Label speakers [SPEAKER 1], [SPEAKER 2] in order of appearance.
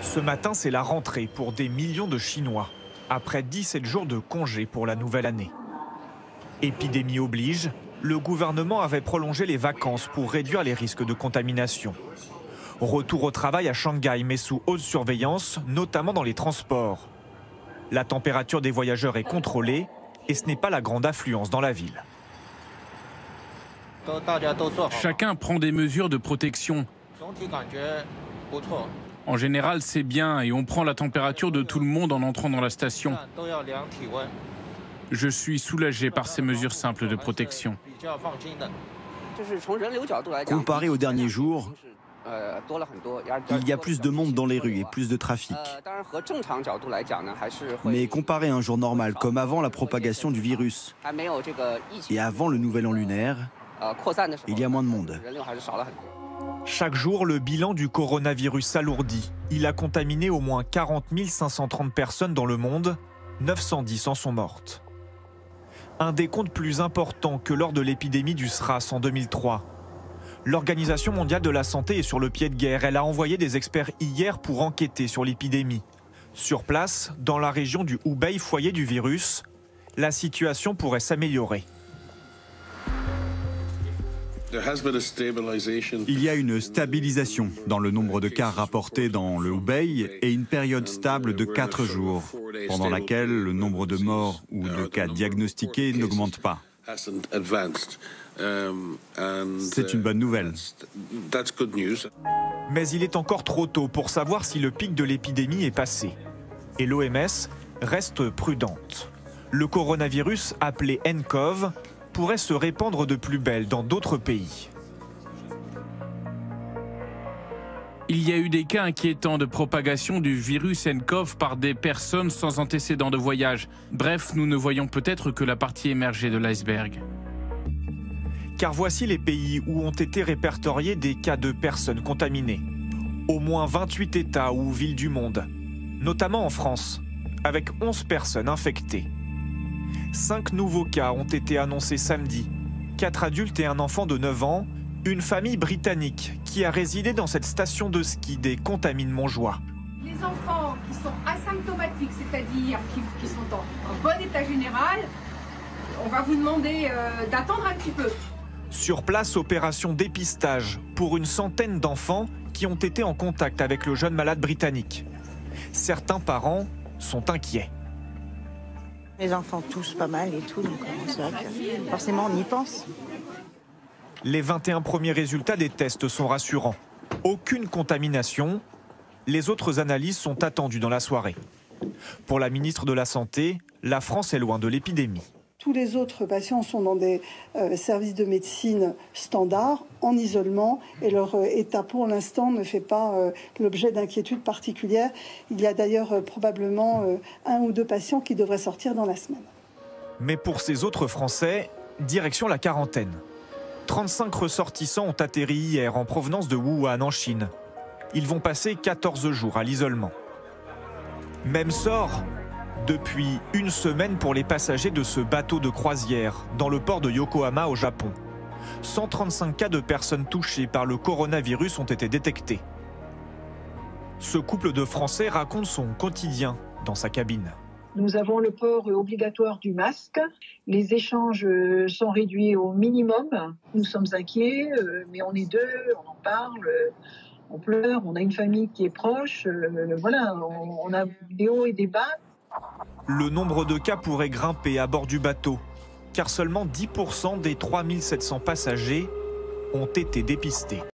[SPEAKER 1] Ce matin, c'est la rentrée pour des millions de Chinois, après 17 jours de congé pour la nouvelle année. Épidémie oblige, le gouvernement avait prolongé les vacances pour réduire les risques de contamination. Retour au travail à Shanghai, mais sous haute surveillance, notamment dans les transports. La température des voyageurs est contrôlée et ce n'est pas la grande affluence dans la ville.
[SPEAKER 2] Chacun prend des mesures de protection. En général, c'est bien et on prend la température de tout le monde en entrant dans la station. Je suis soulagé par ces mesures simples de protection.
[SPEAKER 3] Comparé aux derniers jours, il y a plus de monde dans les rues et plus de trafic. Mais comparé à un jour normal, comme avant la propagation du virus et avant le nouvel an lunaire, il y a moins de monde.
[SPEAKER 1] Chaque jour, le bilan du coronavirus s'alourdit. Il a contaminé au moins 40 530 personnes dans le monde, 910 en sont mortes. Un décompte plus important que lors de l'épidémie du SRAS en 2003. L'Organisation mondiale de la santé est sur le pied de guerre. Elle a envoyé des experts hier pour enquêter sur l'épidémie. Sur place, dans la région du Hubei, foyer du virus, la situation pourrait s'améliorer.
[SPEAKER 4] Il y a une stabilisation dans le nombre de cas rapportés dans le Hubei et une période stable de 4 jours, pendant laquelle le nombre de morts ou de cas diagnostiqués n'augmente pas. C'est une bonne nouvelle.
[SPEAKER 1] Mais il est encore trop tôt pour savoir si le pic de l'épidémie est passé. Et l'OMS reste prudente. Le coronavirus, appelé nCoV, pourrait se répandre de plus belle dans d'autres pays.
[SPEAKER 2] Il y a eu des cas inquiétants de propagation du virus nCoV par des personnes sans antécédent de voyage. Bref, nous ne voyons peut-être que la partie émergée de l'iceberg.
[SPEAKER 1] Car voici les pays où ont été répertoriés des cas de personnes contaminées. Au moins 28 États ou villes du monde, notamment en France, avec 11 personnes infectées. 5 nouveaux cas ont été annoncés samedi. 4 adultes et un enfant de 9 ans, une famille britannique qui a résidé dans cette station de ski des Contamines-Montjoie.
[SPEAKER 5] Les enfants qui sont asymptomatiques, c'est-à-dire qui sont en bon état général, on va vous demander d'attendre un petit peu.
[SPEAKER 1] Sur place, opération dépistage pour une centaine d'enfants qui ont été en contact avec le jeune malade britannique. Certains parents sont inquiets.
[SPEAKER 6] Les enfants toussent pas mal et tout, donc c'est vrai que forcément on y pense.
[SPEAKER 1] Les 21 premiers résultats des tests sont rassurants. Aucune contamination. Les autres analyses sont attendues dans la soirée. Pour la ministre de la Santé, la France est loin de l'épidémie.
[SPEAKER 7] Tous les autres patients sont dans des services de médecine standards, en isolement, et leur état pour l'instant ne fait pas l'objet d'inquiétudes particulières. Il y a d'ailleurs probablement 1 ou 2 patients qui devraient sortir dans la semaine.
[SPEAKER 1] Mais pour ces autres Français, direction la quarantaine. 35 ressortissants ont atterri hier en provenance de Wuhan en Chine. Ils vont passer 14 jours à l'isolement. Même sort depuis une semaine pour les passagers de ce bateau de croisière dans le port de Yokohama au Japon. 135 cas de personnes touchées par le coronavirus ont été détectés. Ce couple de Français raconte son quotidien dans sa cabine.
[SPEAKER 8] Nous avons le port obligatoire du masque. Les échanges sont réduits au minimum. Nous sommes inquiets, mais on est 2, on en parle, on pleure, on a une famille qui est proche. Voilà, on a des hauts et des bas.
[SPEAKER 1] Le nombre de cas pourrait grimper à bord du bateau, car seulement 10% des 3700 passagers ont été dépistés.